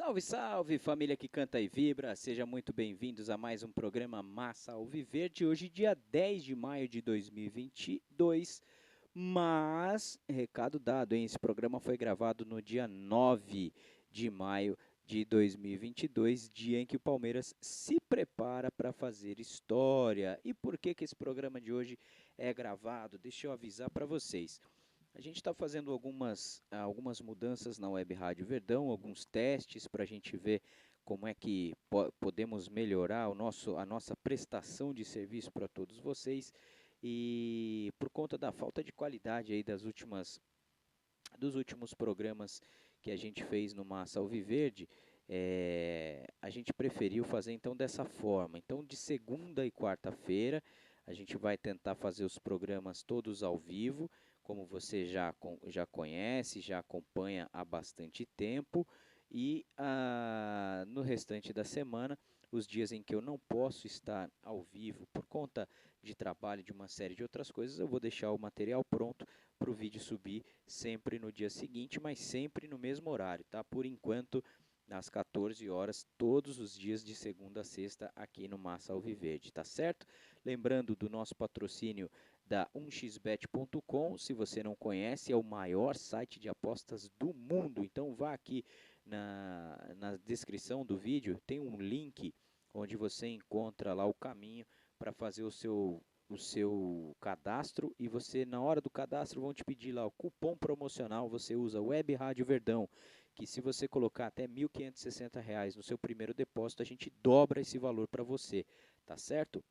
Salve, salve, família que canta e vibra, sejam muito bem-vindos a mais um programa Massa Alviverde, hoje dia 10 de maio de 2022, mas, recado dado, hein, esse programa foi gravado no dia 9 de maio de 2022, dia em que o Palmeiras se prepara para fazer história. E por que que esse programa de hoje é gravado? Deixa eu avisar para vocês. A gente está fazendo algumas mudanças na Web Rádio Verdão, alguns testes para a gente ver como é que podemos melhorar a nossa prestação de serviço para todos vocês. E por conta da falta de qualidade aí dos últimos programas que a gente fez no Massa Alviverde, a gente preferiu fazer então dessa forma. Então, de segunda e quarta-feira, a gente vai tentar fazer os programas todos ao vivo, como você já conhece, já acompanha há bastante tempo. E no restante da semana, os dias em que eu não posso estar ao vivo por conta de trabalho, de uma série de outras coisas, eu vou deixar o material pronto para o vídeo subir sempre no dia seguinte, mas sempre no mesmo horário, tá? Por enquanto, às 14 horas, todos os dias de segunda a sexta aqui no Massa Alviverde, tá certo? Lembrando do nosso patrocínio da 1xbet.com, se você não conhece, é o maior site de apostas do mundo, então vá aqui na descrição do vídeo, tem um link onde você encontra lá o caminho para fazer o seu cadastro, e você, na hora do cadastro, vão te pedir lá o cupom promocional. Você usa Web Rádio Verdão, que se você colocar até R$ 1.560 no seu primeiro depósito, a gente dobra esse valor para você, tá certo?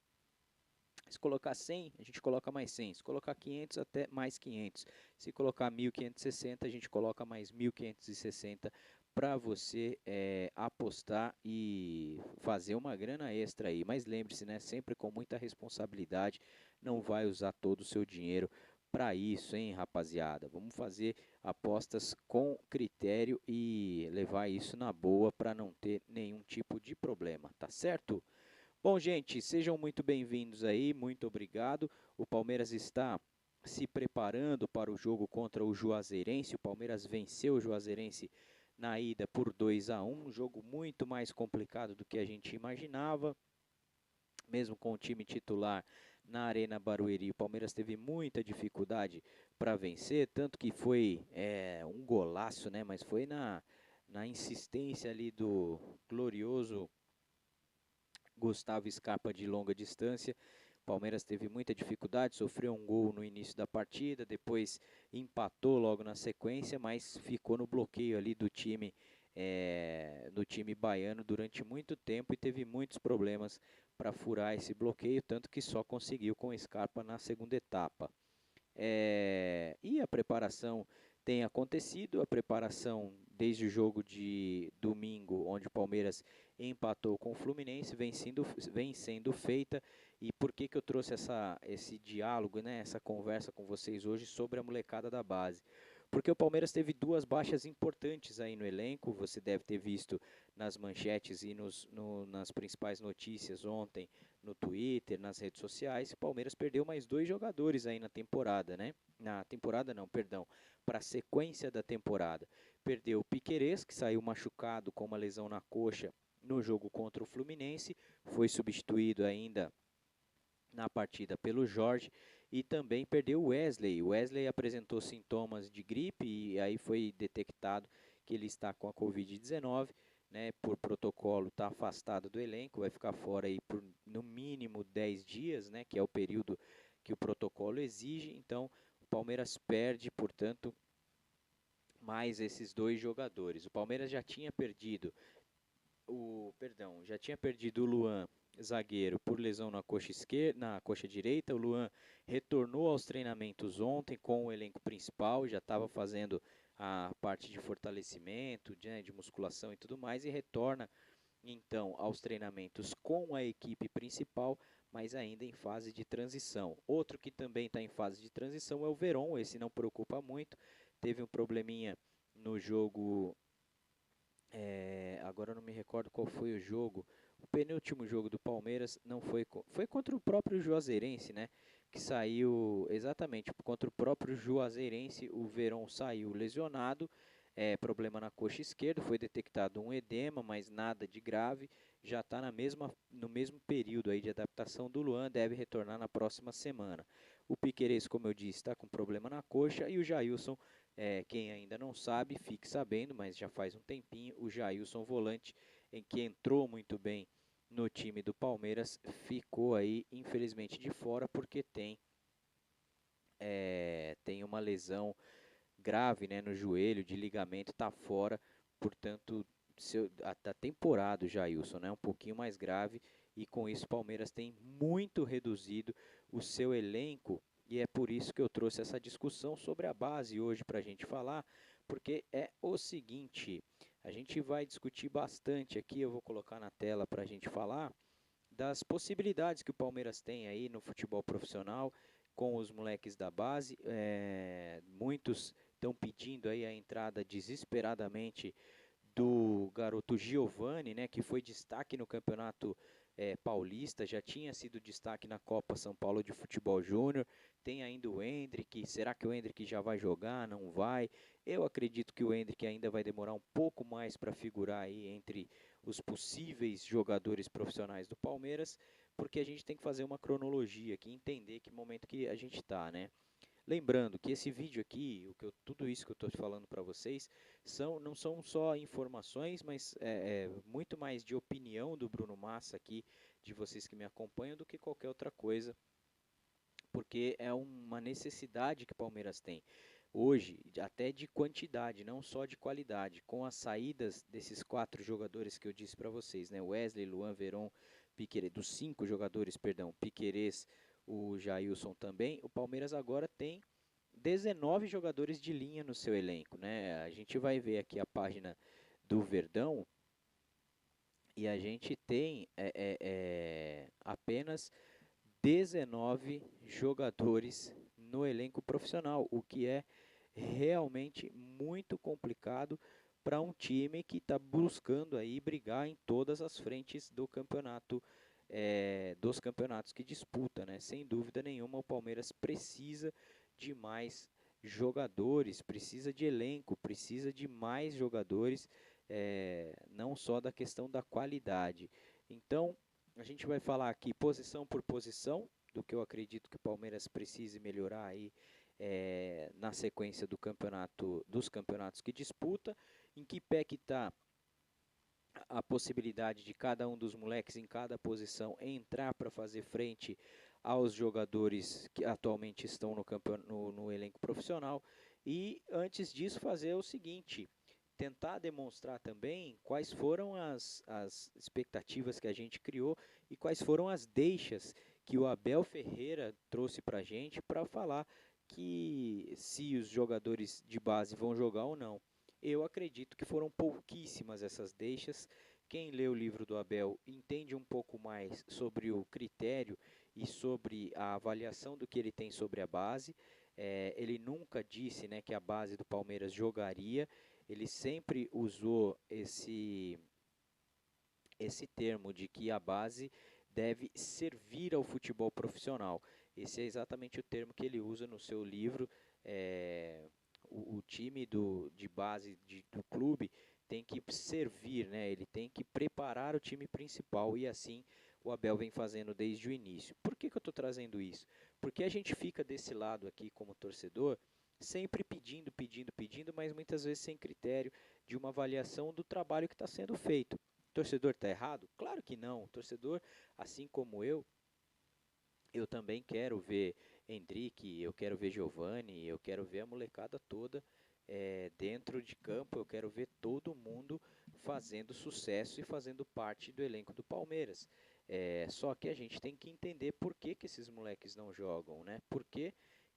Se colocar 100, a gente coloca mais 100. Se colocar 500, até mais 500. Se colocar 1.560, a gente coloca mais 1.560 para você apostar e fazer uma grana extra aí. Mas lembre-se, né, sempre com muita responsabilidade, não vai usar todo o seu dinheiro para isso, hein, rapaziada? Vamos fazer apostas com critério e levar isso na boa para não ter nenhum tipo de problema, tá certo? Bom, gente, sejam muito bem-vindos aí, muito obrigado. O Palmeiras está se preparando para o jogo contra o Juazeirense. O Palmeiras venceu o Juazeirense na ida por 2-1, um jogo muito mais complicado do que a gente imaginava. Mesmo com o time titular na Arena Barueri, o Palmeiras teve muita dificuldade para vencer, tanto que foi um golaço, né? Mas foi na insistência ali do glorioso Gustavo Scarpa de longa distância. O Palmeiras teve muita dificuldade, sofreu um gol no início da partida, depois empatou logo na sequência, mas ficou no bloqueio ali do time baiano durante muito tempo e teve muitos problemas para furar esse bloqueio, tanto que só conseguiu com o Scarpa na segunda etapa. E a preparação tem acontecido, a preparação desde o jogo de domingo, onde o Palmeiras empatou com o Fluminense, vem sendo feita. E por que que eu trouxe esse diálogo, né, essa conversa com vocês hoje sobre a molecada da base? Porque o Palmeiras teve duas baixas importantes aí no elenco, você deve ter visto nas manchetes e nas principais notícias ontem, no Twitter, nas redes sociais. O Palmeiras perdeu mais dois jogadores aí na temporada, né? Na temporada não, perdão, para a sequência da temporada. Perdeu o Piquerez, que saiu machucado com uma lesão na coxa no jogo contra o Fluminense, foi substituído ainda na partida pelo Jorge, e também perdeu o Wesley. O Wesley apresentou sintomas de gripe e aí foi detectado que ele está com a Covid-19, né, por protocolo está afastado do elenco, vai ficar fora aí por no mínimo 10 dias, né, que é o período que o protocolo exige. Então o Palmeiras perde, portanto, mais esses dois jogadores. O Palmeiras já tinha perdido o Luan, zagueiro, por lesão na coxa esquerda, na coxa direita. O Luan retornou aos treinamentos ontem com o elenco principal, já estava fazendo a parte de fortalecimento, de musculação e tudo mais, e retorna então aos treinamentos com a equipe principal, mas ainda em fase de transição. Outro que também está em fase de transição é o Veron, esse não preocupa muito, teve um probleminha no jogo, agora eu não me recordo qual foi o jogo. O penúltimo jogo do Palmeiras não foi contra o próprio Juazeirense, né? Que saiu exatamente contra o próprio Juazeirense. O Verón saiu lesionado. problema na coxa esquerda, foi detectado um edema, mas nada de grave, já está no mesmo período aí de adaptação do Luan, deve retornar na próxima semana. O Piquerez, como eu disse, está com problema na coxa, e o Jailson, quem ainda não sabe, fique sabendo, mas já faz um tempinho, o Jailson volante, em que entrou muito bem no time do Palmeiras, ficou aí, infelizmente, de fora, porque tem uma lesão grave, né, no joelho, de ligamento, está fora, portanto, da temporada, o Jailson, né, um pouquinho mais grave, e com isso o Palmeiras tem muito reduzido o seu elenco, e é por isso que eu trouxe essa discussão sobre a base hoje para a gente falar, porque é o seguinte, a gente vai discutir bastante aqui, eu vou colocar na tela para a gente falar, das possibilidades que o Palmeiras tem aí no futebol profissional com os moleques da base. Muitos estão pedindo aí a entrada desesperadamente do garoto Giovani, né, que foi destaque no Campeonato Paulista, já tinha sido destaque na Copa São Paulo de Futebol Júnior. Tem ainda o Endrick, será que o Endrick já vai jogar? Não vai? Eu acredito que o Endrick ainda vai demorar um pouco mais para figurar aí entre os possíveis jogadores profissionais do Palmeiras, porque a gente tem que fazer uma cronologia aqui, entender que momento que a gente está, né? Lembrando que esse vídeo aqui, tudo isso que eu estou falando para vocês, não são só informações, mas muito mais de opinião do Bruno Massa aqui, de vocês que me acompanham, do que qualquer outra coisa, porque é uma necessidade que o Palmeiras tem. Hoje, até de quantidade, não só de qualidade, com as saídas desses 4 jogadores que eu disse para vocês, né? Wesley, Luan, Veron, Piquerez, dos 5 jogadores, perdão, Piquerez, o Jailson também, o Palmeiras agora tem 19 jogadores de linha no seu elenco, né? A gente vai ver aqui a página do Verdão e a gente tem apenas 19 jogadores no elenco profissional, o que é realmente muito complicado para um time que está buscando aí brigar em todas as frentes do campeonato, dos campeonatos que disputa, né? Sem dúvida nenhuma, o Palmeiras precisa de mais jogadores, precisa de elenco, precisa de mais jogadores, não só da questão da qualidade. Então, a gente vai falar aqui posição por posição do que eu acredito que o Palmeiras precise melhorar aí na sequência dos campeonatos que disputa, em que pé que está a possibilidade de cada um dos moleques em cada posição entrar para fazer frente aos jogadores que atualmente estão no elenco profissional. E antes disso fazer o seguinte, tentar demonstrar também quais foram as expectativas que a gente criou e quais foram as deixas que o Abel Ferreira trouxe para a gente para falar que se os jogadores de base vão jogar ou não. Eu acredito que foram pouquíssimas essas deixas. Quem lê o livro do Abel entende um pouco mais sobre o critério e sobre a avaliação do que ele tem sobre a base. Ele nunca disse, né, que a base do Palmeiras jogaria. Ele sempre usou esse termo de que a base deve servir ao futebol profissional. Esse é exatamente o termo que ele usa no seu livro. O time de base do clube tem que servir, né? Ele tem que preparar o time principal e assim o Abel vem fazendo desde o início. Por que eu estou trazendo isso? Porque a gente fica desse lado aqui como torcedor, sempre pedindo, pedindo, pedindo, mas muitas vezes sem critério de uma avaliação do trabalho que está sendo feito. O torcedor está errado? Claro que não. O torcedor, assim como eu também quero ver Endrick, eu quero ver Giovani, eu quero ver a molecada toda dentro de campo, eu quero ver todo mundo fazendo sucesso e fazendo parte do elenco do Palmeiras. Só que a gente tem que entender por que, que esses moleques não jogam, né? Por que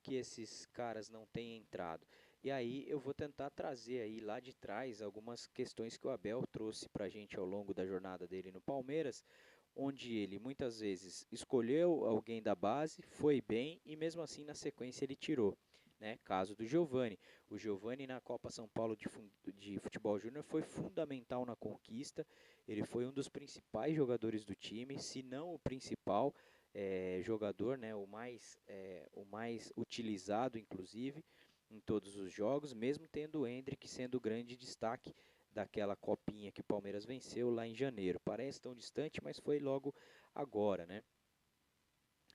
esses caras não têm entrado. E aí eu vou tentar trazer aí lá de trás algumas questões que o Abel trouxe para a gente ao longo da jornada dele no Palmeiras, onde ele muitas vezes escolheu alguém da base, foi bem e mesmo assim na sequência ele tirou. Né? Caso do Giovani. O Giovani na Copa São Paulo de Futebol Júnior foi fundamental na conquista. Ele foi um dos principais jogadores do time, se não o principal jogador, né? O mais utilizado, inclusive. em todos os jogos, mesmo tendo o Endrick sendo o grande destaque daquela copinha que o Palmeiras venceu lá em janeiro. Parece tão distante, mas foi logo agora, né?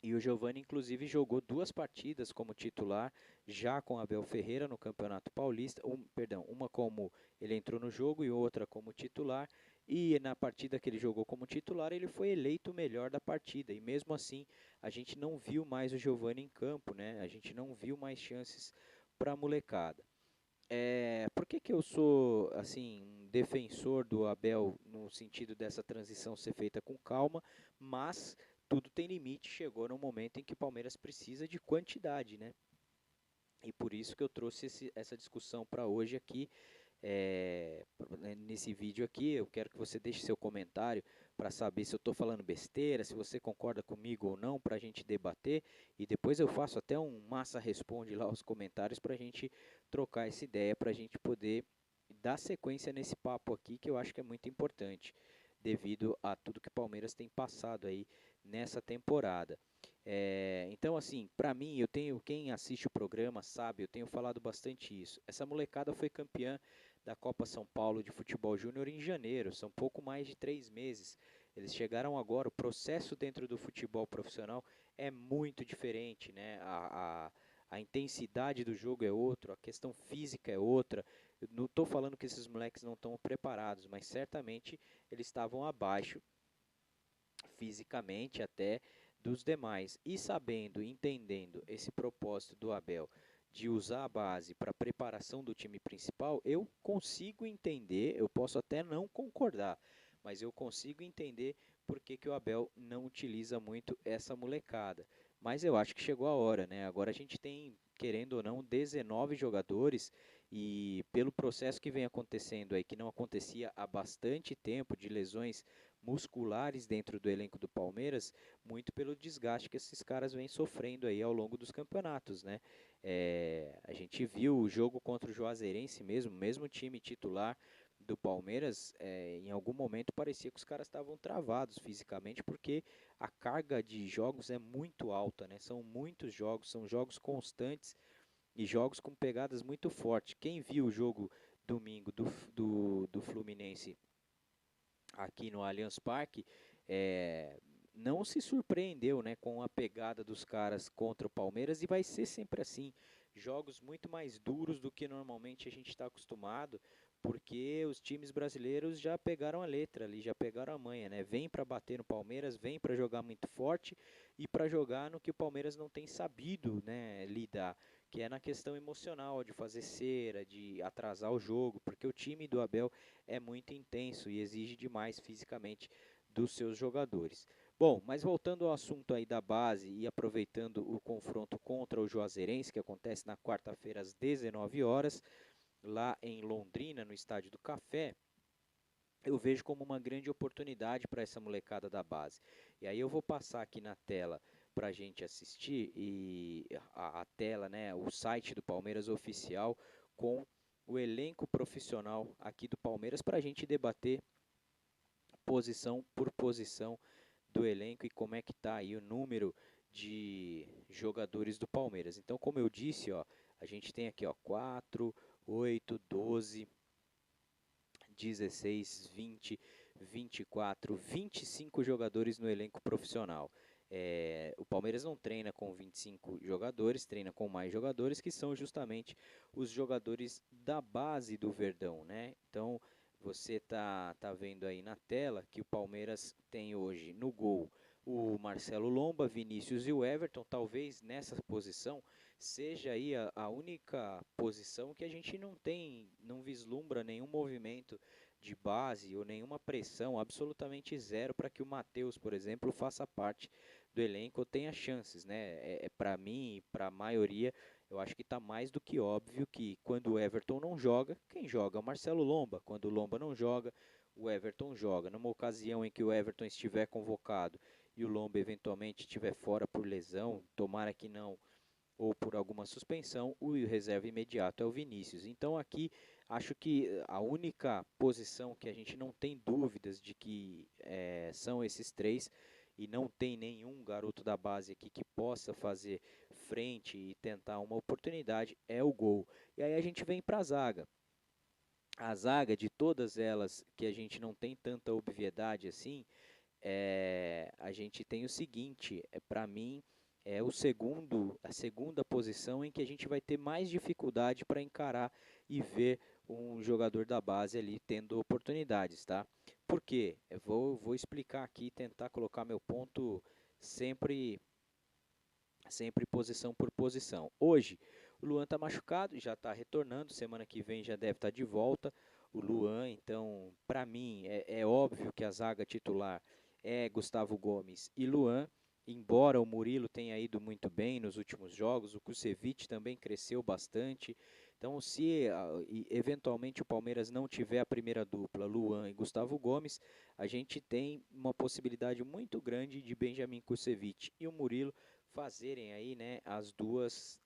E o Giovani, inclusive, jogou 2 partidas como titular, já com Abel Ferreira no Campeonato Paulista. Perdão, uma como ele entrou no jogo e outra como titular. E na partida que ele jogou como titular, ele foi eleito o melhor da partida. E mesmo assim, a gente não viu mais o Giovani em campo, né? A gente não viu mais chances para a molecada. Por que que eu sou assim um defensor do Abel no sentido dessa transição ser feita com calma, mas tudo tem limite, chegou no momento em que o Palmeiras precisa de quantidade, né? E por isso que eu trouxe essa discussão para hoje aqui, nesse vídeo aqui. Eu quero que você deixe seu comentário para saber se eu estou falando besteira, se você concorda comigo ou não, para a gente debater. E depois eu faço até um massa responde lá os comentários para a gente trocar essa ideia, para a gente poder dar sequência nesse papo aqui, que eu acho que é muito importante, devido a tudo que o Palmeiras tem passado aí nessa temporada. Então, assim, para mim, quem assiste o programa sabe, eu tenho falado bastante isso. Essa molecada foi campeã da Copa São Paulo de Futebol Júnior em janeiro, são pouco mais de 3 meses. Eles chegaram agora, o processo dentro do futebol profissional é muito diferente, né? A intensidade do jogo é outra, a questão física é outra. Eu não estou falando que esses moleques não estão preparados, mas certamente eles estavam abaixo fisicamente até dos demais. E sabendo, entendendo esse propósito do Abel de usar a base para a preparação do time principal, eu consigo entender, eu posso até não concordar, mas eu consigo entender por que, que o Abel não utiliza muito essa molecada. Mas eu acho que chegou a hora, né? Agora a gente tem, querendo ou não, 19 jogadores e pelo processo que vem acontecendo aí, que não acontecia há bastante tempo, de lesões musculares dentro do elenco do Palmeiras, muito pelo desgaste que esses caras vêm sofrendo aí ao longo dos campeonatos, né? A gente viu o jogo contra o Juazeirense mesmo time titular do Palmeiras, em algum momento parecia que os caras estavam travados fisicamente, porque a carga de jogos é muito alta, né? São muitos jogos, são jogos constantes e jogos com pegadas muito fortes. Quem viu o jogo domingo do Fluminense aqui no Allianz Parque, é, não se surpreendeu, né, com a pegada dos caras contra o Palmeiras, e vai ser sempre assim. Jogos muito mais duros do que normalmente a gente está acostumado, porque os times brasileiros já pegaram a letra ali, já pegaram a manha, né? Vem para bater no Palmeiras, vem para jogar muito forte e para jogar no que o Palmeiras não tem sabido, né, lidar, que é na questão emocional, de fazer cera, de atrasar o jogo, porque o time do Abel é muito intenso e exige demais fisicamente dos seus jogadores. Bom, mas voltando ao assunto aí da base e aproveitando o confronto contra o Juazeirense, que acontece na quarta-feira às 19 horas, lá em Londrina, no Estádio do Café, eu vejo como uma grande oportunidade para essa molecada da base. E aí eu vou passar aqui na tela para a gente assistir e a tela, né, o site do Palmeiras oficial com o elenco profissional aqui do Palmeiras para a gente debater posição por posição do elenco e como é que está aí o número de jogadores do Palmeiras. Então, como eu disse, ó, a gente tem aqui, ó, 4, 8, 12, 16, 20, 24, 25 jogadores no elenco profissional. O Palmeiras não treina com 25 jogadores, treina com mais jogadores, que são justamente os jogadores da base do Verdão, né? Então, você tá vendo aí na tela que o Palmeiras tem hoje no gol o Marcelo Lomba, Vinícius e o Everton. Talvez nessa posição seja aí a única posição que a gente não tem, não vislumbra nenhum movimento de base ou nenhuma pressão, absolutamente zero, para que o Matheus, por exemplo, faça parte do elenco ou tenha chances, né? Para mim, para a maioria, eu acho que está mais do que óbvio que quando o Everton não joga, quem joga é o Marcelo Lomba. Quando o Lomba não joga, o Everton joga. Numa ocasião em que o Everton estiver convocado e o Lomba eventualmente estiver fora por lesão, tomara que não, ou por alguma suspensão, o reserva imediato é o Vinícius. Então aqui acho que a única posição que a gente não tem dúvidas de que são esses três, e não tem nenhum garoto da base aqui que possa fazer frente e tentar uma oportunidade, é o gol. E aí a gente vem para a zaga. A zaga, de todas elas que a gente não tem tanta obviedade assim, a gente tem o seguinte, para mim, é a segunda posição em que a gente vai ter mais dificuldade para encarar e ver um jogador da base ali tendo oportunidades, tá? Por quê? Eu vou explicar aqui, tentar colocar meu ponto sempre, sempre posição por posição. Hoje, o Luan está machucado, já está retornando, semana que vem já deve estar de volta. O Luan, então, para mim, é óbvio que a zaga titular é Gustavo Gomes e Luan, embora o Murilo tenha ido muito bem nos últimos jogos, o Kusevich também cresceu bastante. Então, se eventualmente o Palmeiras não tiver a primeira dupla, Luan e Gustavo Gomes, a gente tem uma possibilidade muito grande de Benjamin Kusevich e o Murilo fazerem aí, né, as duas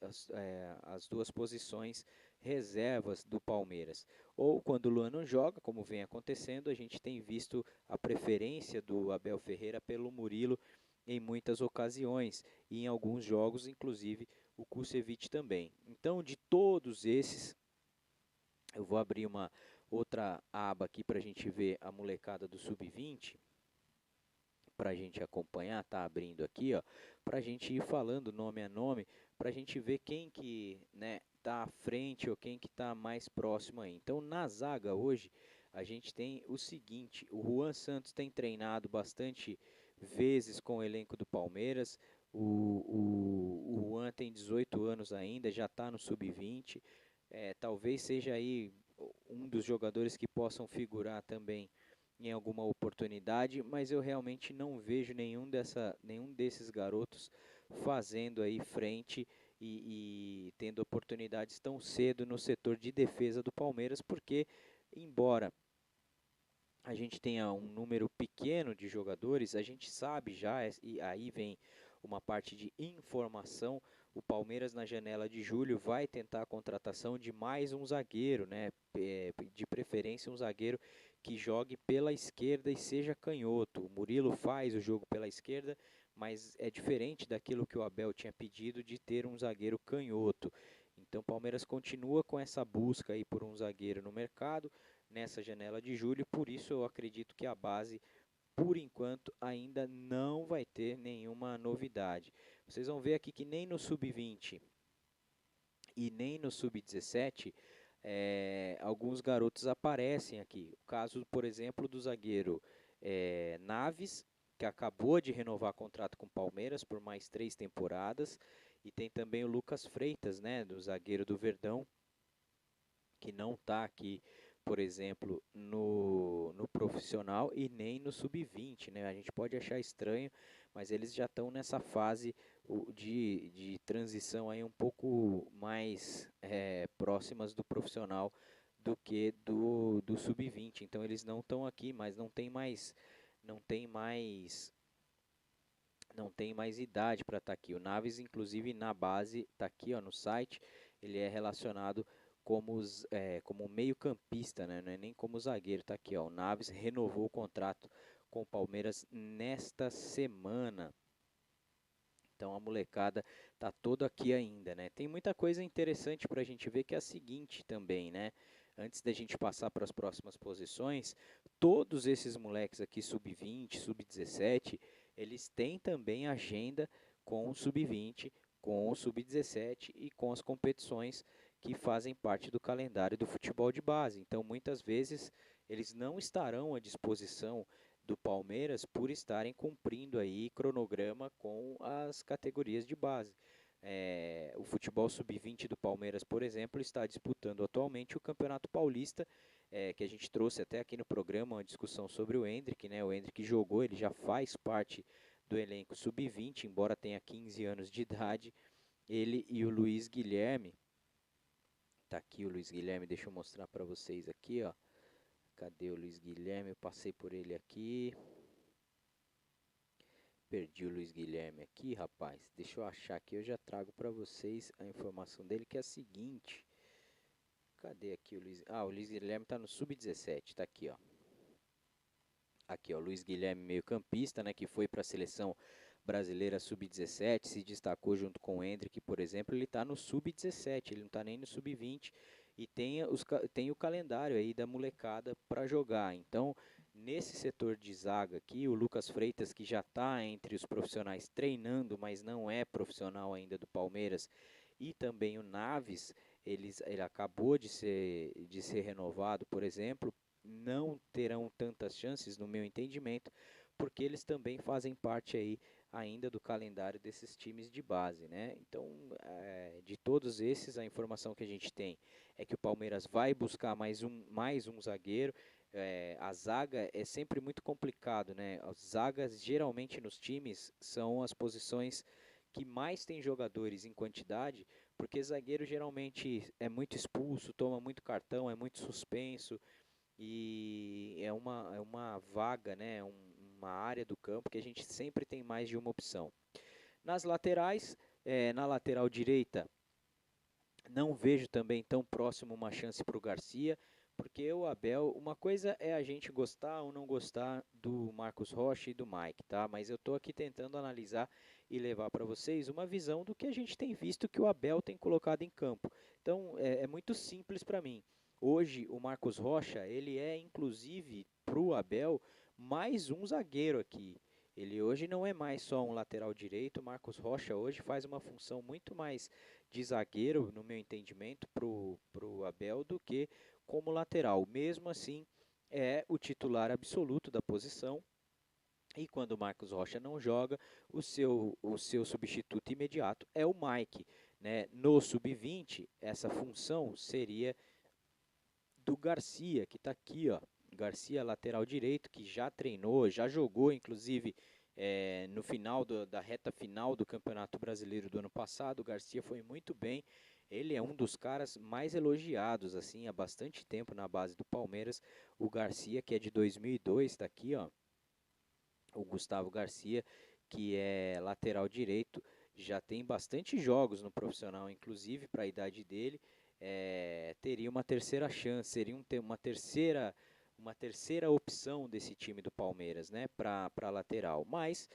posições reservas do Palmeiras. Ou quando o Luan não joga, como vem acontecendo, a gente tem visto a preferência do Abel Ferreira pelo Murilo em muitas ocasiões e em alguns jogos, inclusive o Kusevich também. Então, de todos esses, eu vou abrir uma outra aba aqui para a gente ver a molecada do Sub-20, para a gente acompanhar, tá abrindo aqui, ó, para a gente ir falando nome a nome, para a gente ver quem que, né, tá à frente ou quem que tá mais próximo aí. Então, na zaga hoje, a gente tem o seguinte, o Juan Santos tem treinado bastante vezes com o elenco do Palmeiras, o Juan tem 18 anos ainda, já está no sub-20, talvez seja aí um dos jogadores que possam figurar também em alguma oportunidade, mas eu realmente não vejo nenhum desses garotos fazendo aí frente e tendo oportunidades tão cedo no setor de defesa do Palmeiras, porque embora a gente tenha um número pequeno de jogadores, a gente sabe já, e aí vem uma parte de informação, o Palmeiras na janela de julho vai tentar a contratação de mais um zagueiro, né? De preferência um zagueiro que jogue pela esquerda e seja canhoto. O Murilo faz o jogo pela esquerda, mas é diferente daquilo que o Abel tinha pedido de ter um zagueiro canhoto. Então o Palmeiras continua com essa busca aí por um zagueiro no mercado nessa janela de julho, por isso eu acredito que a base, por enquanto, ainda não vai ter nenhuma novidade. Vocês vão ver aqui que nem no sub-20 e nem no sub-17 alguns garotos aparecem aqui. O caso, por exemplo, do zagueiro Naves, que acabou de renovar contrato com o Palmeiras por mais 3 temporadas, e tem também o Lucas Freitas, né, do zagueiro do Verdão, que não está aqui, por exemplo, no profissional e nem no sub-20, né? A gente pode achar estranho, mas eles já estão nessa fase de transição aí um pouco mais próximas do profissional do que do sub-20. Então eles não estão aqui, mas não tem mais, não tem mais idade para estar aqui. O Naves, inclusive, na base, está aqui ó, no site, ele é relacionado como meio-campista, né? Não é nem como zagueiro. Está aqui, ó, o Naves renovou o contrato com o Palmeiras nesta semana. Então a molecada tá toda aqui ainda, né? Tem muita coisa interessante para a gente ver que é a seguinte também, né? Antes da gente passar para as próximas posições, todos esses moleques aqui, sub-20, sub-17, eles têm também agenda com o sub-20, com o sub-17 e com as competições que fazem parte do calendário do futebol de base. Então, muitas vezes, eles não estarão à disposição do Palmeiras por estarem cumprindo aí cronograma com as categorias de base. O futebol sub-20 do Palmeiras, por exemplo, está disputando atualmente o Campeonato Paulista, que a gente trouxe até aqui no programa uma discussão sobre o Endrick, né? O Endrick jogou, ele já faz parte do elenco sub-20, embora tenha 15 anos de idade. Ele e o Luiz Guilherme, tá aqui o Luiz Guilherme, deixa eu mostrar para vocês aqui, ó. Cadê o Luiz Guilherme? Eu passei por ele aqui. Perdi o Luiz Guilherme aqui, rapaz. Deixa eu achar aqui, eu já trago para vocês a informação dele, que é a seguinte. Cadê aqui o Luiz? Ah, o Luiz Guilherme tá no sub-17, tá aqui, ó. Aqui, ó, Luiz Guilherme, meio-campista, né, que foi para a seleção Brasileira Sub-17, se destacou junto com o Endrick, por exemplo, ele está no Sub-17, ele não está nem no Sub-20 e tem o calendário aí da molecada para jogar. Então, nesse setor de zaga aqui, o Lucas Freitas, que já está entre os profissionais treinando, mas não é profissional ainda do Palmeiras, e também o Naves, ele acabou de ser renovado, por exemplo, não terão tantas chances, no meu entendimento, porque eles também fazem parte aí ainda do calendário desses times de base, né? Então, de todos esses, a informação que a gente tem é que o Palmeiras vai buscar mais um zagueiro. A zaga é sempre muito complicado, né? As zagas geralmente nos times são as posições que mais tem jogadores em quantidade, porque zagueiro geralmente é muito expulso, toma muito cartão, é muito suspenso e é uma vaga, né? Uma área do campo que a gente sempre tem mais de uma opção. Nas laterais, na lateral direita, não vejo também tão próximo uma chance para o Garcia, porque o Abel, uma coisa é a gente gostar ou não gostar do Marcos Rocha e do Mike, tá? Mas eu estou aqui tentando analisar e levar para vocês uma visão do que a gente tem visto que o Abel tem colocado em campo. Então é muito simples para mim. Hoje o Marcos Rocha, ele é inclusive para o Abel mais um zagueiro aqui. Ele hoje não é mais só um lateral direito, o Marcos Rocha hoje faz uma função muito mais de zagueiro, no meu entendimento, pro Abel do que como lateral. Mesmo assim, é o titular absoluto da posição. E quando o Marcos Rocha não joga, o seu substituto imediato é o Mike. Né? No sub-20, essa função seria do Garcia, que está aqui, ó. Garcia, lateral direito, que já treinou, já jogou, inclusive, no final da reta final do Campeonato Brasileiro do ano passado. O Garcia foi muito bem. Ele é um dos caras mais elogiados, assim, há bastante tempo na base do Palmeiras. O Garcia, que é de 2002, está aqui, ó. O Gustavo Garcia, que é lateral direito, já tem bastante jogos no profissional, inclusive para a idade dele, teria uma terceira chance, seria uma terceira opção desse time do Palmeiras, né, para lateral. Mas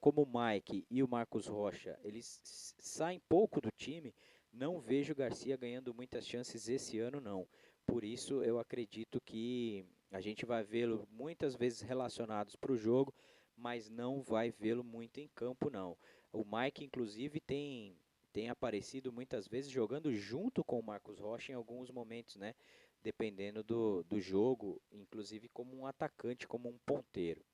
como o Mike e o Marcos Rocha, eles saem pouco do time, não vejo o Garcia ganhando muitas chances esse ano, não. Por isso, eu acredito que a gente vai vê-lo muitas vezes relacionados para o jogo, mas não vai vê-lo muito em campo, não. O Mike, inclusive, tem aparecido muitas vezes jogando junto com o Marcos Rocha em alguns momentos, né? Dependendo do jogo, inclusive como um atacante, como um ponteiro.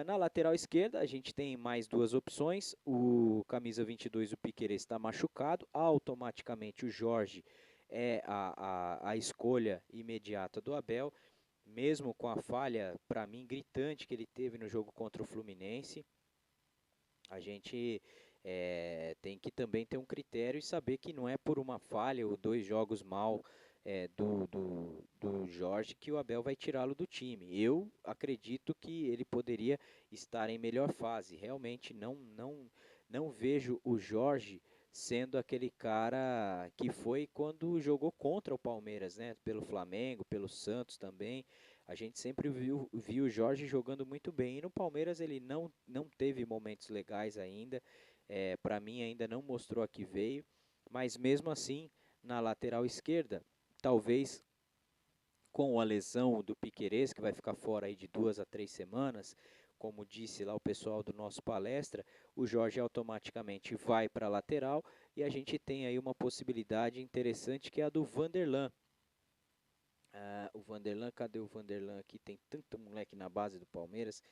Na lateral esquerda, a gente tem mais duas opções. O camisa 22, o Piquerez, está machucado. Automaticamente, o Jorge é a escolha imediata do Abel, mesmo com a falha, para mim, gritante que ele teve no jogo contra o Fluminense. A gente tem que também ter um critério e saber que não é por uma falha ou dois jogos mal do Jorge que o Abel vai tirá-lo do time. Eu acredito que ele poderia estar em melhor fase. Realmente não vejo o Jorge sendo aquele cara que foi quando jogou contra o Palmeiras, né? Pelo Flamengo, pelo Santos também. A gente sempre viu o Jorge jogando muito bem. E no Palmeiras ele não teve momentos legais ainda. Para mim ainda não mostrou a que veio. Mas mesmo assim, na lateral esquerda, talvez com a lesão do Piquerez, que vai ficar fora aí de 2 a 3 semanas, como disse lá o pessoal do nosso palestra, o Jorge automaticamente vai para a lateral e a gente tem aí uma possibilidade interessante que é a do Vanderlan. O Vanderlan, cadê o Vanderlan aqui? Tem tanto moleque na base do Palmeiras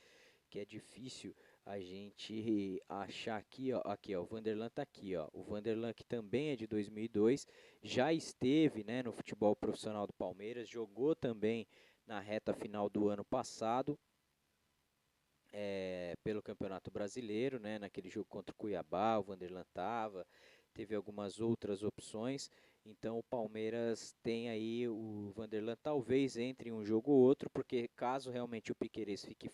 que é difícil a gente achar aqui, ó. Aqui, ó, o Vanderlan tá aqui, ó. O Vanderlan, que também é de 2002, já esteve, né, no futebol profissional do Palmeiras, jogou também na reta final do ano passado, pelo Campeonato Brasileiro, né, naquele jogo contra o Cuiabá, o Vanderlan tava, teve algumas outras opções. Então o Palmeiras tem aí o Vanderlan talvez entre um jogo ou outro, porque caso realmente o Piquerez fique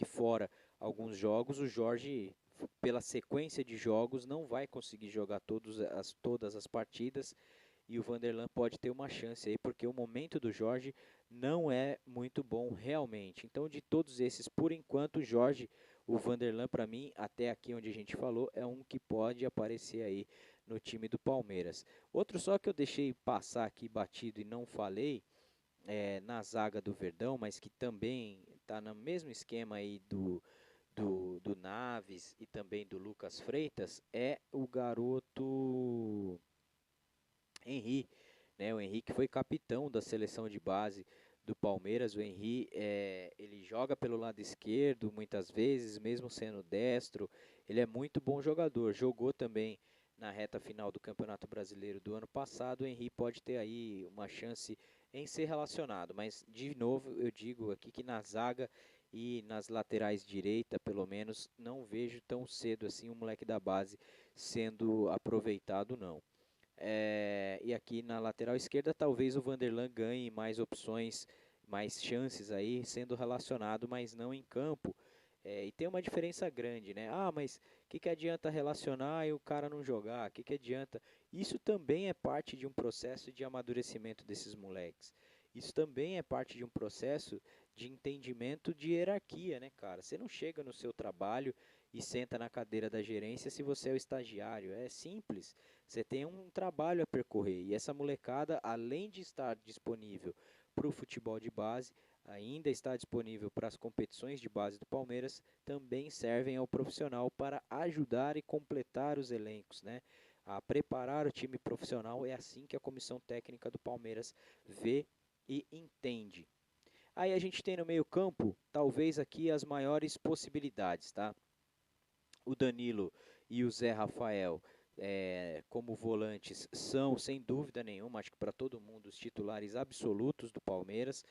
fora alguns jogos, o Jorge, pela sequência de jogos, não vai conseguir jogar todas as partidas e o Vanderlan pode ter uma chance aí, porque o momento do Jorge não é muito bom realmente. Então, de todos esses, por enquanto, o Jorge o Vanderlan, para mim, até aqui onde a gente falou, é um que pode aparecer aí no time do Palmeiras. Outro só que eu deixei passar aqui batido e não falei, na zaga do Verdão, mas que também está no mesmo esquema aí do Naves e também do Lucas Freitas, é o garoto Henry, né? O Henry que foi capitão da seleção de base do Palmeiras. O Henry, ele joga pelo lado esquerdo muitas vezes, mesmo sendo destro. Ele é muito bom jogador. Jogou também na reta final do Campeonato Brasileiro do ano passado. O Henry pode ter aí uma chance em ser relacionado, mas de novo eu digo aqui que na zaga e nas laterais direita, pelo menos, não vejo tão cedo assim o moleque da base sendo aproveitado, não. E aqui na lateral esquerda, talvez o Vanderlan ganhe mais opções, mais chances aí, sendo relacionado, mas não em campo. E tem uma diferença grande, né? Ah, mas o que adianta relacionar e o cara não jogar? O que adianta? Isso também é parte de um processo de amadurecimento desses moleques. Isso também é parte de um processo de entendimento de hierarquia, né, cara? Você não chega no seu trabalho e senta na cadeira da gerência se você é o estagiário. É simples. Você tem um trabalho a percorrer e essa molecada, além de estar disponível para o futebol de base, ainda está disponível para as competições de base do Palmeiras, também servem ao profissional para ajudar e completar os elencos, né? A preparar o time profissional é assim que a comissão técnica do Palmeiras vê e entende. Aí a gente tem no meio-campo, talvez aqui as maiores possibilidades, tá? O Danilo e o Zé Rafael, como volantes, são sem dúvida nenhuma, acho que para todo mundo, os titulares absolutos do Palmeiras.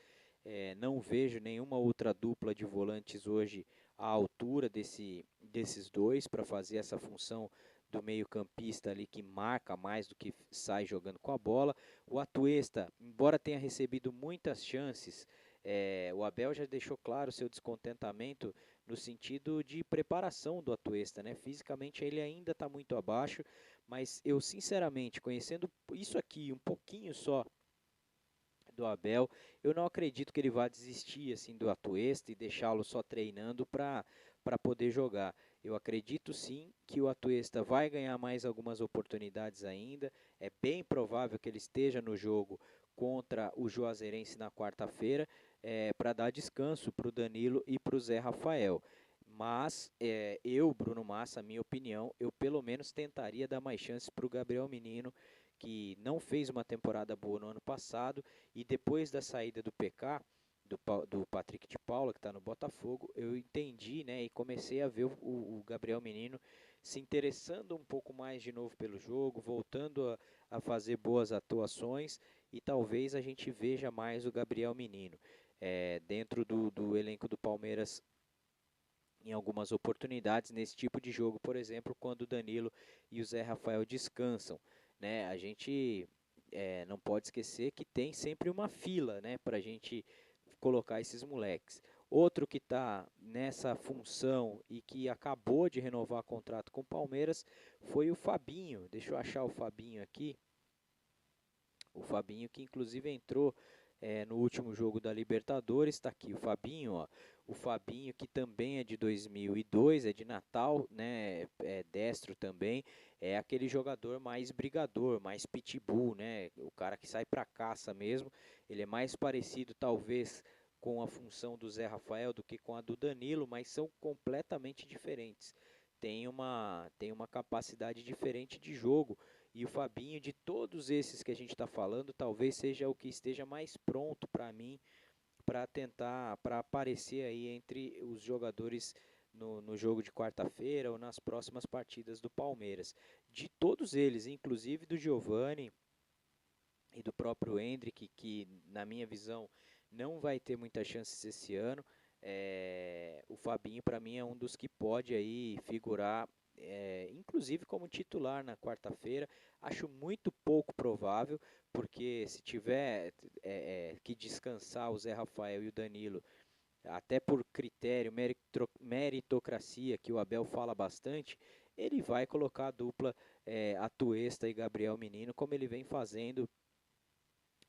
Não vejo nenhuma outra dupla de volantes hoje à altura desses dois para fazer essa função do meio-campista ali que marca mais do que sai jogando com a bola. O Atuesta, embora tenha recebido muitas chances, o Abel já deixou claro seu descontentamento no sentido de preparação do Atuesta, né? Fisicamente ele ainda está muito abaixo, mas eu sinceramente, conhecendo isso aqui um pouquinho só do Abel, eu não acredito que ele vá desistir assim do Atuesta e deixá-lo só treinando para poder jogar. Eu acredito sim que o Atuesta vai ganhar mais algumas oportunidades ainda. É bem provável que ele esteja no jogo contra o Juazeirense na quarta-feira, para dar descanso para o Danilo e para o Zé Rafael. Mas eu, Bruno Massa, minha opinião, eu pelo menos tentaria dar mais chances para o Gabriel Menino, que não fez uma temporada boa no ano passado, e depois da saída do PK, do Patrick de Paula, que está no Botafogo, eu entendi, né, e comecei a ver o Gabriel Menino se interessando um pouco mais de novo pelo jogo, voltando a fazer boas atuações, e talvez a gente veja mais o Gabriel Menino dentro do elenco do Palmeiras em algumas oportunidades nesse tipo de jogo, por exemplo, quando o Danilo e o Zé Rafael descansam, né? A gente não pode esquecer que tem sempre uma fila, né, para a gente colocar esses moleques. Outro que está nessa função e que acabou de renovar contrato com o Palmeiras foi o Fabinho. Deixa eu achar o Fabinho aqui. O Fabinho que inclusive entrou no último jogo da Libertadores, está aqui o Fabinho, ó. O Fabinho que também é de 2002, é de Natal, né? É destro também, é aquele jogador mais brigador, mais pitbull, né? O cara que sai para caça mesmo. Ele é mais parecido talvez com a função do Zé Rafael do que com a do Danilo, mas são completamente diferentes. Tem uma capacidade diferente de jogo. E o Fabinho, de todos esses que a gente está falando, talvez seja o que esteja mais pronto para mim, para tentar, para aparecer aí entre os jogadores no jogo de quarta-feira ou nas próximas partidas do Palmeiras. De todos eles, inclusive do Giovani e do próprio Hendrick, que na minha visão não vai ter muitas chances esse ano, o Fabinho para mim é um dos que pode aí figurar, inclusive como titular na quarta-feira. Acho muito pouco provável, porque se tiver que descansar o Zé Rafael e o Danilo, até por critério, meritocracia, que o Abel fala bastante, ele vai colocar a dupla Atuesta e Gabriel Menino, como ele vem fazendo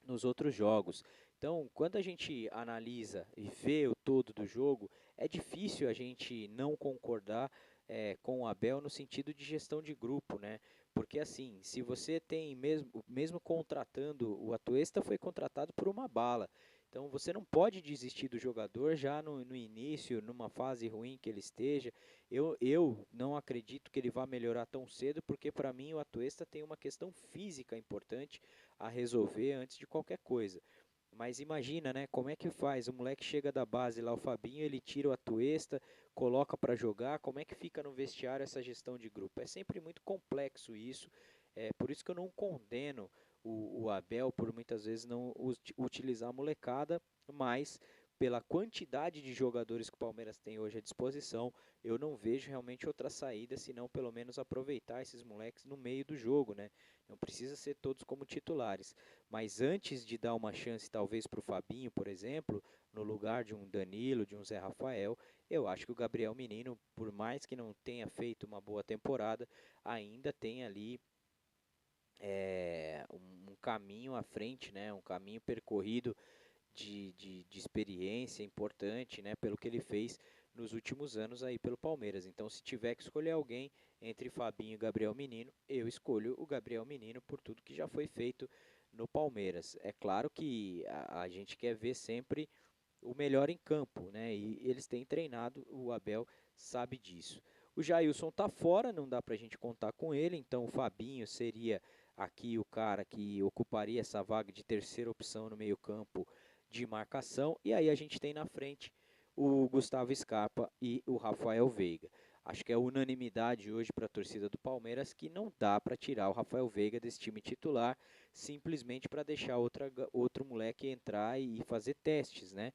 nos outros jogos. Então, quando a gente analisa e vê o todo do jogo, é difícil a gente não concordar com o Abel no sentido de gestão de grupo, né? Porque assim, se você tem mesmo contratando, o Atuesta foi contratado por uma bala. Então você não pode desistir do jogador já no início, numa fase ruim que ele esteja. Eu não acredito que ele vá melhorar tão cedo, porque para mim o Atuesta tem uma questão física importante a resolver antes de qualquer coisa. Mas imagina, né? Como é que faz? O moleque chega da base lá, o Fabinho, ele tira o Atuesta, coloca para jogar. Como é que fica no vestiário essa gestão de grupo? É sempre muito complexo isso. É por isso que eu não condeno o Abel por muitas vezes não utilizar a molecada, mas pela quantidade de jogadores que o Palmeiras tem hoje à disposição, eu não vejo realmente outra saída senão pelo menos aproveitar esses moleques no meio do jogo, né? Não precisa ser todos como titulares. Mas antes de dar uma chance, talvez, para o Fabinho, por exemplo, no lugar de um Danilo, de um Zé Rafael, eu acho que o Gabriel Menino, por mais que não tenha feito uma boa temporada, ainda tem ali um caminho à frente, né? Um caminho percorrido de experiência importante, né? Pelo que ele fez nos últimos anos aí pelo Palmeiras. Então, se tiver que escolher alguém entre Fabinho e Gabriel Menino, eu escolho o Gabriel Menino por tudo que já foi feito no Palmeiras. É claro que a gente quer ver sempre o melhor em campo, né? E eles têm treinado, o Abel sabe disso. O Jailson tá fora, não dá pra gente contar com ele, então o Fabinho seria aqui o cara que ocuparia essa vaga de terceira opção no meio-campo de marcação. E aí a gente tem na frente o Gustavo Scarpa e o Rafael Veiga. Acho que é unanimidade hoje para a torcida do Palmeiras que não dá para tirar o Rafael Veiga desse time titular simplesmente para deixar outro moleque entrar e fazer testes, né?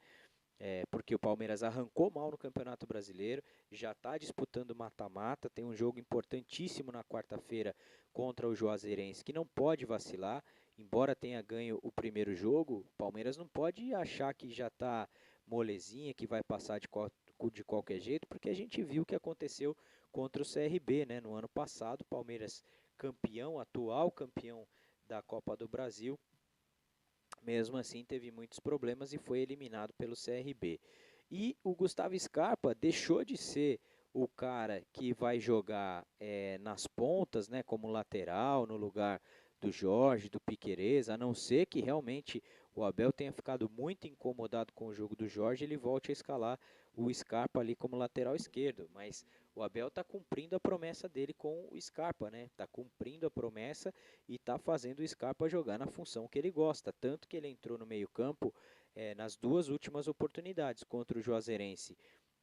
Porque o Palmeiras arrancou mal no Campeonato Brasileiro, já está disputando mata-mata, tem um jogo importantíssimo na quarta-feira contra o Juazeirense, que não pode vacilar, embora tenha ganho o primeiro jogo, o Palmeiras não pode achar que já está molezinha, que vai passar de qualquer jeito, porque a gente viu o que aconteceu contra o CRB, né, no ano passado, o Palmeiras campeão, atual campeão da Copa do Brasil, mesmo assim, teve muitos problemas e foi eliminado pelo CRB. E o Gustavo Scarpa deixou de ser o cara que vai jogar nas pontas, né, como lateral, no lugar do Jorge, do Piquerez, a não ser que realmente o Abel tenha ficado muito incomodado com o jogo do Jorge, ele volte a escalar o Scarpa ali como lateral esquerdo. Mas o Abel está cumprindo a promessa dele com o Scarpa, né? Está cumprindo a promessa e está fazendo o Scarpa jogar na função que ele gosta. Tanto que ele entrou no meio-campo nas duas últimas oportunidades contra o Juazeirense.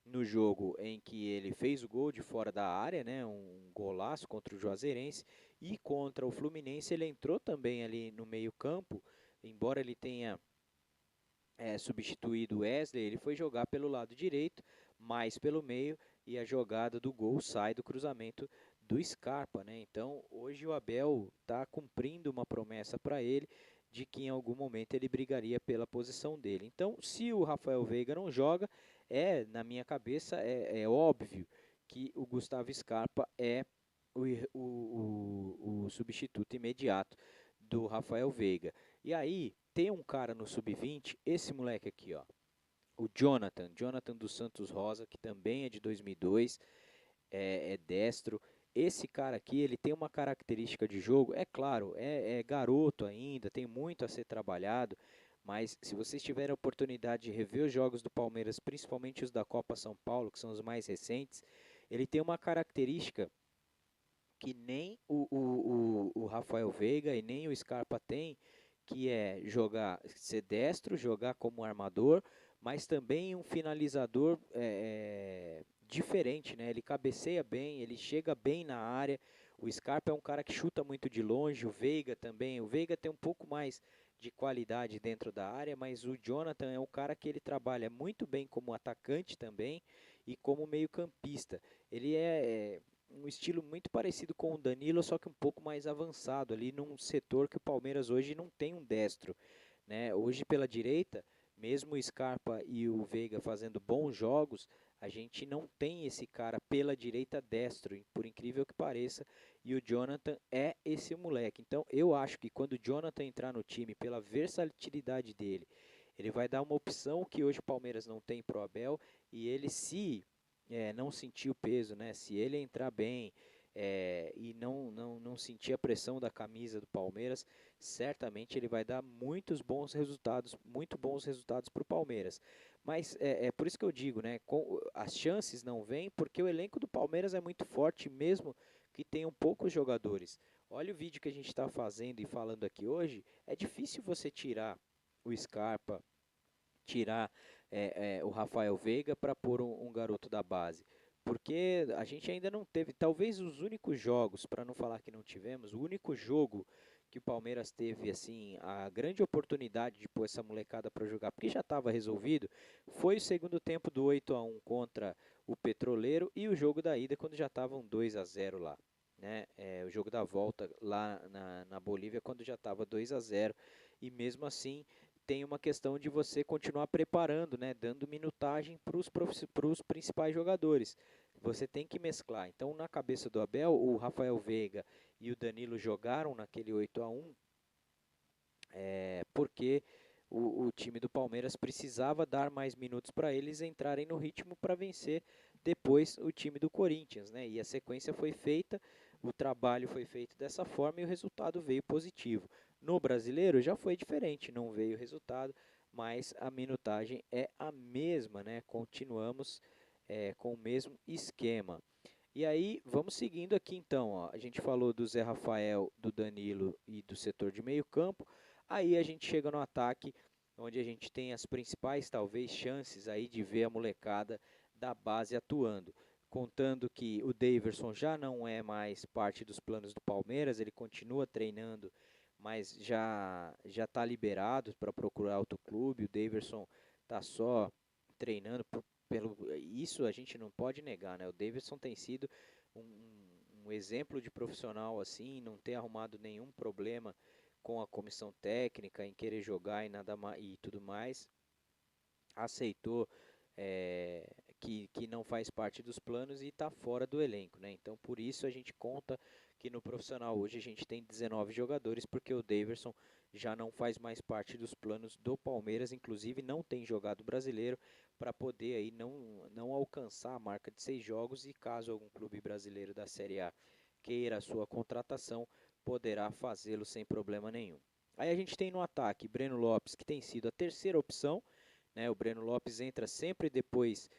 No jogo em que ele fez o gol de fora da área, né, um golaço contra o Juazeirense, e contra o Fluminense ele entrou também ali no meio-campo, embora ele tenha substituído o Wesley, ele foi jogar pelo lado direito, mais pelo meio, e a jogada do gol sai do cruzamento do Scarpa, né? Então, hoje o Abel está cumprindo uma promessa para ele de que em algum momento ele brigaria pela posição dele. Então, se o Rafael Veiga não joga, na minha cabeça, é óbvio que o Gustavo Scarpa é o substituto imediato do Rafael Veiga. E aí, tem um cara no sub-20, esse moleque aqui, ó, o Jonathan dos Santos Rosa, que também é de 2002, é destro. Esse cara aqui, ele tem uma característica de jogo, é claro, é garoto ainda, tem muito a ser trabalhado, mas se vocês tiverem a oportunidade de rever os jogos do Palmeiras, principalmente os da Copa São Paulo, que são os mais recentes, ele tem uma característica que nem o Rafael Veiga e nem o Scarpa tem, que é ser destro, jogar como armador, mas também um finalizador diferente, né? Ele cabeceia bem, ele chega bem na área. O Scarpa é um cara que chuta muito de longe, o Veiga também. O Veiga tem um pouco mais de qualidade dentro da área, mas o Jonathan é um cara que ele trabalha muito bem como atacante também e como meio-campista. Ele é um estilo muito parecido com o Danilo, só que um pouco mais avançado ali num setor que o Palmeiras hoje não tem um destro, né? Hoje pela direita, mesmo o Scarpa e o Veiga fazendo bons jogos, A gente não tem esse cara pela direita destro, por incrível que pareça, e o Jonathan é esse moleque. Então eu acho que quando o Jonathan entrar no time, pela versatilidade dele, ele vai dar uma opção que hoje o Palmeiras não tem pro Abel, e ele se não sentir o peso, né? Se ele entrar bem e não sentir a pressão da camisa do Palmeiras, certamente ele vai dar muito bons resultados para o Palmeiras. Mas é por isso que eu digo, né? As chances não vêm porque o elenco do Palmeiras é muito forte, mesmo que tenham poucos jogadores. Olha o vídeo que a gente está fazendo e falando aqui hoje. É difícil você tirar o Scarpa, tirar o Rafael Veiga para pôr um garoto da base. Porque a gente ainda não teve, talvez os únicos jogos, para não falar que não tivemos, o único jogo que o Palmeiras teve assim a grande oportunidade de pôr essa molecada para jogar, porque já estava resolvido, foi o segundo tempo do 8-1 contra o Petroleiro e o jogo da ida quando já estavam 2-0 lá. Né? O jogo da volta lá na Bolívia quando já estava 2-0 e mesmo assim tem uma questão de você continuar preparando, né, dando minutagem para os principais jogadores. Você tem que mesclar. Então, na cabeça do Abel, o Rafael Veiga e o Danilo jogaram naquele 8-1 porque o time do Palmeiras precisava dar mais minutos para eles entrarem no ritmo para vencer depois o time do Corinthians, né? E a sequência foi feita, o trabalho foi feito dessa forma e o resultado veio positivo. No Brasileiro já foi diferente, não veio o resultado, mas a minutagem é a mesma, né? Continuamos com o mesmo esquema. E aí, vamos seguindo aqui então. Ó. A gente falou do Zé Rafael, do Danilo e do setor de meio campo. Aí a gente chega no ataque, onde a gente tem as principais, talvez, chances aí de ver a molecada da base atuando. Contando que o Daverson já não é mais parte dos planos do Palmeiras, ele continua treinando, mas já está liberado para procurar outro clube. O Daverson está só treinando isso a gente não pode negar, né? O Davidson tem sido um exemplo de profissional assim, não ter arrumado nenhum problema com a comissão técnica em querer jogar e tudo mais. Aceitou que não faz parte dos planos e está fora do elenco, né? Então por isso a gente conta que no profissional hoje a gente tem 19 jogadores, porque o Daverson já não faz mais parte dos planos do Palmeiras, inclusive não tem jogado brasileiro para poder aí não alcançar a marca de 6 jogos e caso algum clube brasileiro da Série A queira a sua contratação, poderá fazê-lo sem problema nenhum. Aí a gente tem no ataque Breno Lopes, que tem sido a terceira opção, né? O Breno Lopes entra sempre depois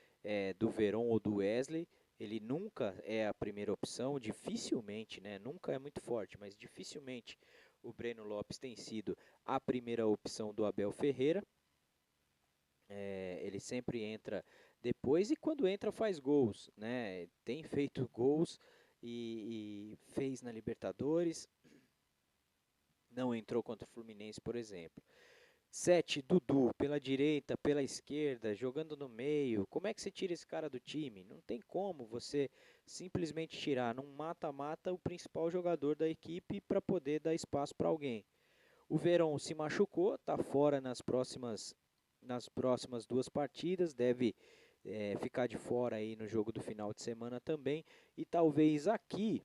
do Veron ou do Wesley. Ele nunca é a primeira opção, dificilmente, né? Nunca é muito forte, mas dificilmente o Breno Lopes tem sido a primeira opção do Abel Ferreira. Ele sempre entra depois e quando entra faz gols, né? Tem feito gols e fez na Libertadores. Não entrou contra o Fluminense, por exemplo. 7, Dudu, pela direita, pela esquerda, jogando no meio. Como é que você tira esse cara do time? Não tem como você simplesmente tirar num mata-mata o principal jogador da equipe para poder dar espaço para alguém. O Verón se machucou, está fora nas próximas duas partidas, deve ficar de fora aí no jogo do final de semana também. E talvez aqui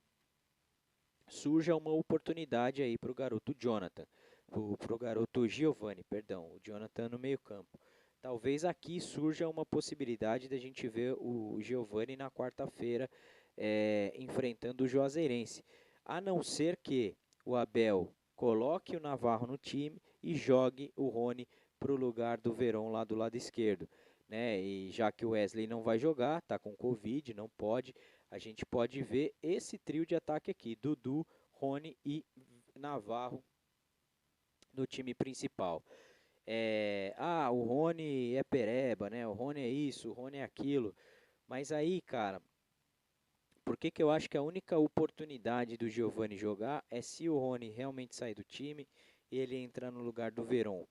surja uma oportunidade aí para o garoto Jonathan, para o garoto Giovani, perdão, o Jonathan no meio campo. Talvez aqui surja uma possibilidade da gente ver o Giovani na quarta-feira enfrentando o Juazeirense. A não ser que o Abel coloque o Navarro no time e jogue o Rony para o lugar do Verón lá do lado esquerdo. Né? E já que o Wesley não vai jogar, está com Covid, não pode, a gente pode ver esse trio de ataque aqui, Dudu, Rony e Navarro no time principal. O Rony é pereba, né? O Rony é isso, o Rony é aquilo. Mas aí, cara, por que eu acho que a única oportunidade do Giovani jogar é se o Rony realmente sair do time e ele entrar no lugar do Verón?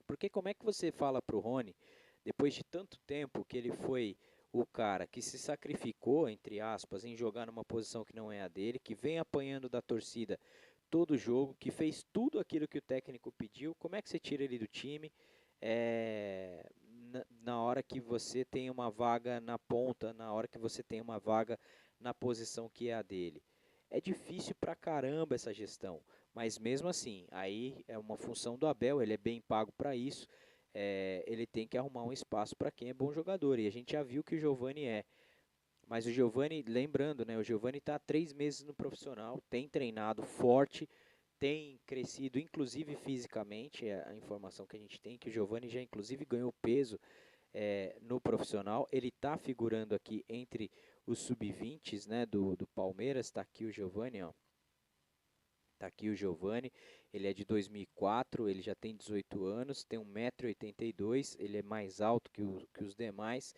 Porque como é que você fala pro Rony, depois de tanto tempo que ele foi o cara que se sacrificou, entre aspas, em jogar numa posição que não é a dele, que vem apanhando da torcida todo jogo, que fez tudo aquilo que o técnico pediu, como é que você tira ele do time? na hora que você tem uma vaga na ponta, na hora que você tem uma vaga na posição que é a dele. É difícil pra caramba essa gestão, mas mesmo assim, aí é uma função do Abel, ele é bem pago para isso, ele tem que arrumar um espaço para quem é bom jogador, e a gente já viu que o Giovani é. Mas o Giovani, lembrando, né, o Giovani está há 3 meses no profissional, tem treinado forte, tem crescido, inclusive fisicamente, é a informação que a gente tem, que o Giovani já inclusive ganhou peso no profissional, ele está figurando aqui entre os sub-20 né, do Palmeiras, está aqui o Giovani, ó. Tá aqui o Giovani, ele é de 2004, ele já tem 18 anos, tem 1,82 m, ele é mais alto que os demais.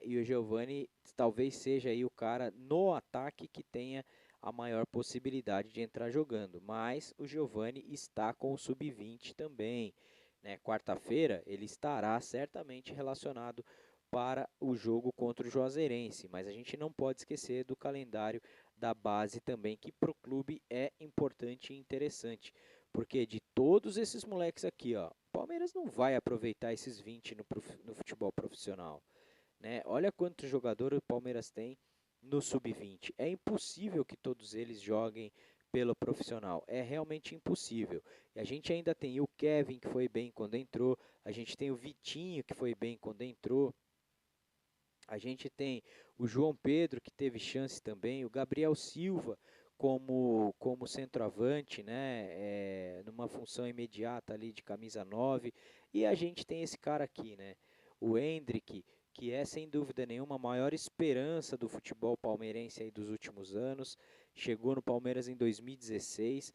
E o Giovani talvez seja aí o cara no ataque que tenha a maior possibilidade de entrar jogando. Mas o Giovani está com o sub-20 também. Né? Quarta-feira ele estará certamente relacionado para o jogo contra o Juazeirense. Mas a gente não pode esquecer do calendário da base também, que para o clube é importante e interessante. Porque de todos esses moleques aqui, ó, o Palmeiras não vai aproveitar esses 20 no futebol profissional. Né? Olha quantos jogadores o Palmeiras tem no sub-20. É impossível que todos eles joguem pelo profissional. É realmente impossível. E a gente ainda tem o Kevin, que foi bem quando entrou. A gente tem o Vitinho, que foi bem quando entrou. A gente tem o João Pedro, que teve chance também, o Gabriel Silva como centroavante, né, numa função imediata ali de camisa 9. E a gente tem esse cara aqui, né, o Endrick, que é sem dúvida nenhuma a maior esperança do futebol palmeirense aí dos últimos anos. Chegou no Palmeiras em 2016,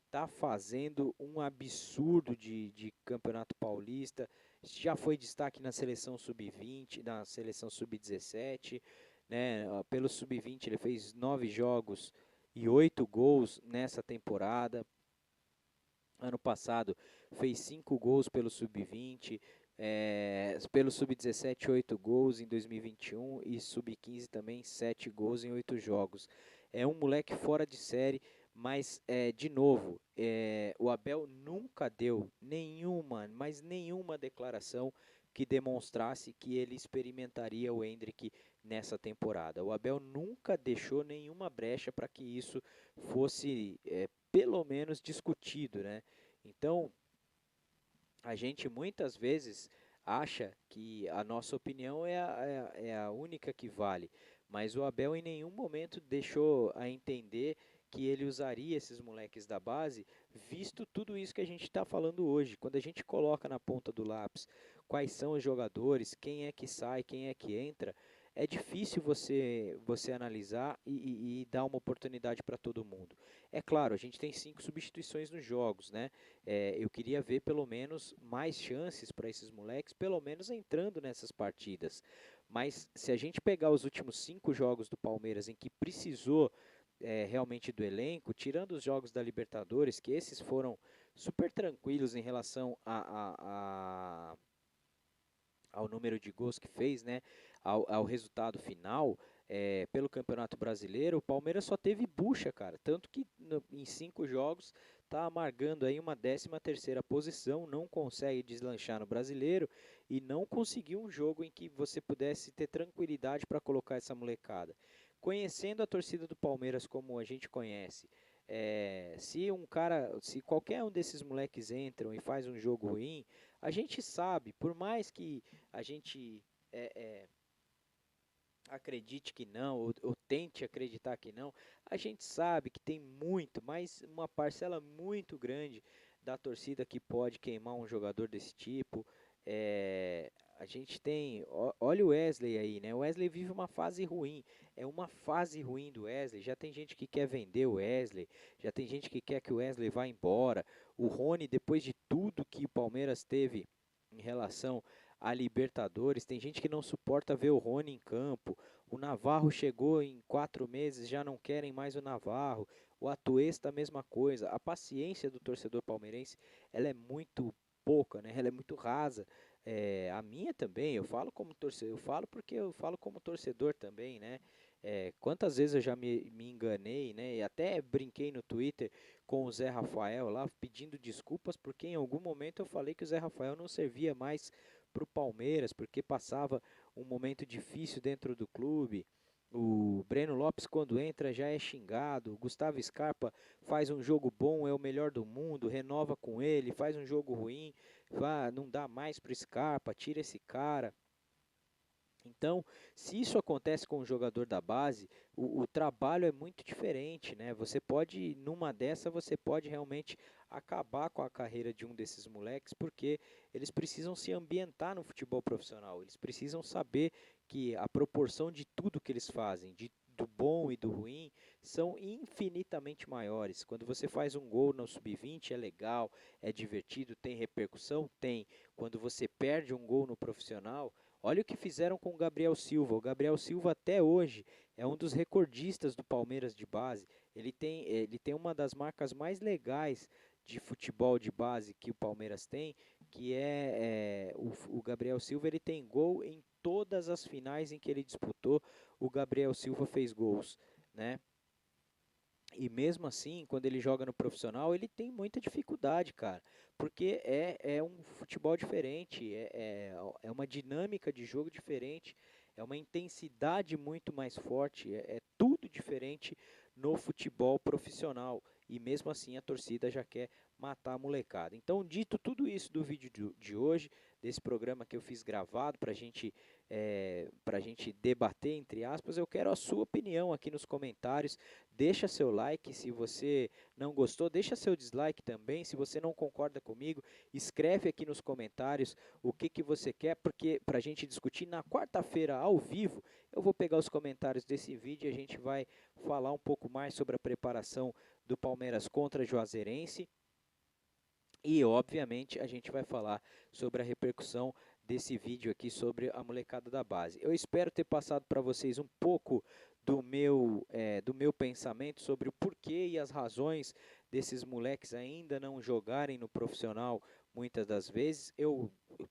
está fazendo um absurdo de Campeonato Paulista, já foi destaque na seleção sub-20, na seleção sub-17, né? Pelo sub-20 ele fez 9 jogos e 8 gols nessa temporada. Ano passado fez 5 gols pelo sub-20, pelo sub-17 8 gols em 2021 e sub-15 também 7 gols em 8 jogos. É um moleque fora de série, mas de novo, o Abel nunca deu nenhuma, mas nenhuma declaração que demonstrasse que ele experimentaria o Endrick nessa temporada. O Abel nunca deixou nenhuma brecha para que isso fosse pelo menos discutido, né? Então, a gente muitas vezes acha que a nossa opinião é a única que vale, mas o Abel em nenhum momento deixou a entender que ele usaria esses moleques da base, visto tudo isso que a gente está falando hoje. Quando a gente coloca na ponta do lápis quais são os jogadores, quem é que sai, quem é que entra, é difícil você analisar e dar uma oportunidade para todo mundo. É claro, a gente tem 5 substituições nos jogos, né? Eu queria ver pelo menos mais chances para esses moleques, pelo menos entrando nessas partidas. Mas se a gente pegar os últimos 5 jogos do Palmeiras em que precisou realmente do elenco, tirando os jogos da Libertadores, que esses foram super tranquilos em relação ao número de gols que fez, né, ao resultado final, pelo Campeonato Brasileiro, o Palmeiras só teve bucha, cara. Tanto que em 5 jogos está amargando aí uma 13ª posição, não consegue deslanchar no Brasileiro e não conseguiu um jogo em que você pudesse ter tranquilidade para colocar essa molecada. Conhecendo a torcida do Palmeiras como a gente conhece, se qualquer um desses moleques entram e faz um jogo ruim, a gente sabe, por mais que a gente acredite que não, ou tente acreditar que não, a gente sabe que tem muito, mas uma parcela muito grande da torcida que pode queimar um jogador desse tipo. A gente tem, olha o Wesley aí, né? O Wesley vive uma fase ruim, é uma fase ruim do Wesley. Já tem gente que quer vender o Wesley, já tem gente que quer que o Wesley vá embora. O Rony, depois de tudo que o Palmeiras teve em relação a Libertadores, tem gente que não suporta ver o Rony em campo. O Navarro chegou em 4 meses, já não querem mais o Navarro. O Atuesta, a mesma coisa. A paciência do torcedor palmeirense, ela é muito pouca, né? Ela é muito rasa. A minha também, eu falo como torcedor, eu falo porque eu falo como torcedor também, né? Quantas vezes eu já me enganei, né? E até brinquei no Twitter com o Zé Rafael lá, pedindo desculpas, porque em algum momento eu falei que o Zé Rafael não servia mais para o Palmeiras, porque passava um momento difícil dentro do clube. O Breno Lopes, quando entra, já é xingado. O Gustavo Scarpa faz um jogo bom, é o melhor do mundo, renova com ele, faz um jogo ruim, não dá mais para o Scarpa, tira esse cara. Então, se isso acontece com um jogador da base, o trabalho é muito diferente, né? Numa dessa, você pode realmente acabar com a carreira de um desses moleques, porque eles precisam se ambientar no futebol profissional, eles precisam saber que a proporção de tudo que eles fazem, do bom e do ruim, são infinitamente maiores. Quando você faz um gol no sub-20 é legal, é divertido, tem repercussão? Tem. Quando você perde um gol no profissional, olha o que fizeram com o Gabriel Silva. O Gabriel Silva até hoje é um dos recordistas do Palmeiras de base. Ele tem uma das marcas mais legais de futebol de base que o Palmeiras tem, que o Gabriel Silva. Ele tem gol em todas as finais em que ele disputou. O Gabriel Silva fez gols, né? E mesmo assim, quando ele joga no profissional, ele tem muita dificuldade, cara. Porque é um futebol diferente, é uma dinâmica de jogo diferente, é uma intensidade muito mais forte, é tudo diferente no futebol profissional. E mesmo assim a torcida já quer matar a molecada. Então, dito tudo isso do vídeo de hoje, desse programa que eu fiz gravado para gente debater, entre aspas, eu quero a sua opinião aqui nos comentários. Deixa seu like, se você não gostou, deixa seu dislike também. Se você não concorda comigo, escreve aqui nos comentários o que você quer, porque para a gente discutir na quarta-feira ao vivo, eu vou pegar os comentários desse vídeo e a gente vai falar um pouco mais sobre a preparação do Palmeiras contra a Juazeirense. E, obviamente, a gente vai falar sobre a repercussão desse vídeo aqui sobre a molecada da base. Eu espero ter passado para vocês um pouco do meu pensamento sobre o porquê e as razões desses moleques ainda não jogarem no profissional muitas das vezes.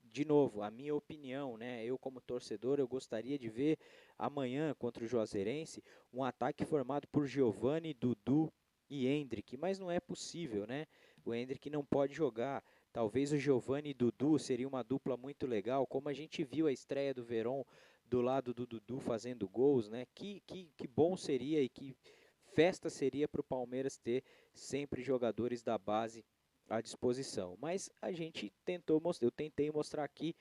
De novo, a minha opinião, né? Eu como torcedor, eu gostaria de ver amanhã contra o Juazeirense um ataque formado por Giovani, Dudu e Hendrick, mas não é possível, né? O Hendrick não pode jogar. Talvez o Giovani e Dudu seria uma dupla muito legal, como a gente viu a estreia do Verón do lado do Dudu fazendo gols, né? Que bom seria e que festa seria para o Palmeiras ter sempre jogadores da base à disposição. Mas eu tentei mostrar aqui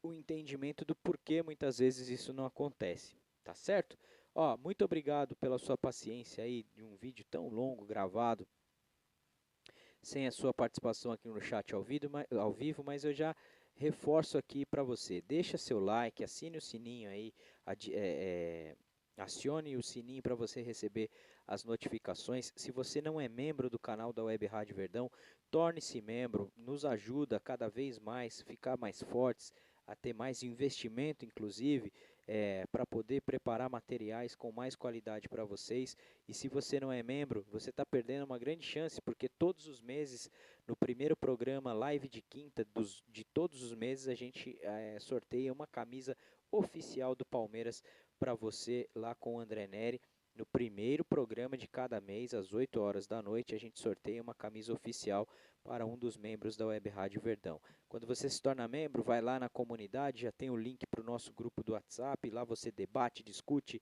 o entendimento do porquê muitas vezes isso não acontece, tá certo? Ó, muito obrigado pela sua paciência aí de um vídeo tão longo gravado sem a sua participação aqui no chat ao vivo, mas eu já reforço aqui para você. Deixa seu like, assine o sininho aí, acione o sininho para você receber as notificações. Se você não é membro do canal da Web Rádio Verdão, torne-se membro, nos ajuda cada vez mais, ficar mais fortes, a ter mais investimento, inclusive, para poder preparar materiais com mais qualidade para vocês. E se você não é membro, você está perdendo uma grande chance, porque todos os meses, no primeiro programa Live de Quinta, de todos os meses, a gente sorteia uma camisa oficial do Palmeiras para você lá com o André Neri. No primeiro programa de cada mês, às 8 horas da noite, a gente sorteia uma camisa oficial para um dos membros da Web Rádio Verdão. Quando você se torna membro, vai lá na comunidade, já tem o link para o nosso grupo do WhatsApp, lá você debate, discute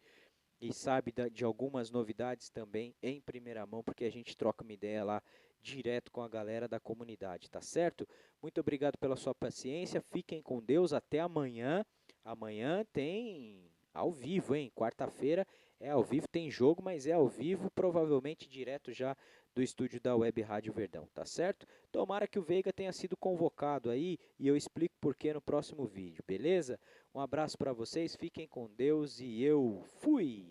e sabe de algumas novidades também em primeira mão, porque a gente troca uma ideia lá direto com a galera da comunidade, tá certo? Muito obrigado pela sua paciência, fiquem com Deus, até amanhã. Amanhã tem ao vivo, hein? Quarta-feira é ao vivo, tem jogo, mas é ao vivo, provavelmente direto já do estúdio da Web Rádio Verdão, tá certo? Tomara que o Veiga tenha sido convocado aí e eu explico por que no próximo vídeo, beleza? Um abraço para vocês, fiquem com Deus e eu fui!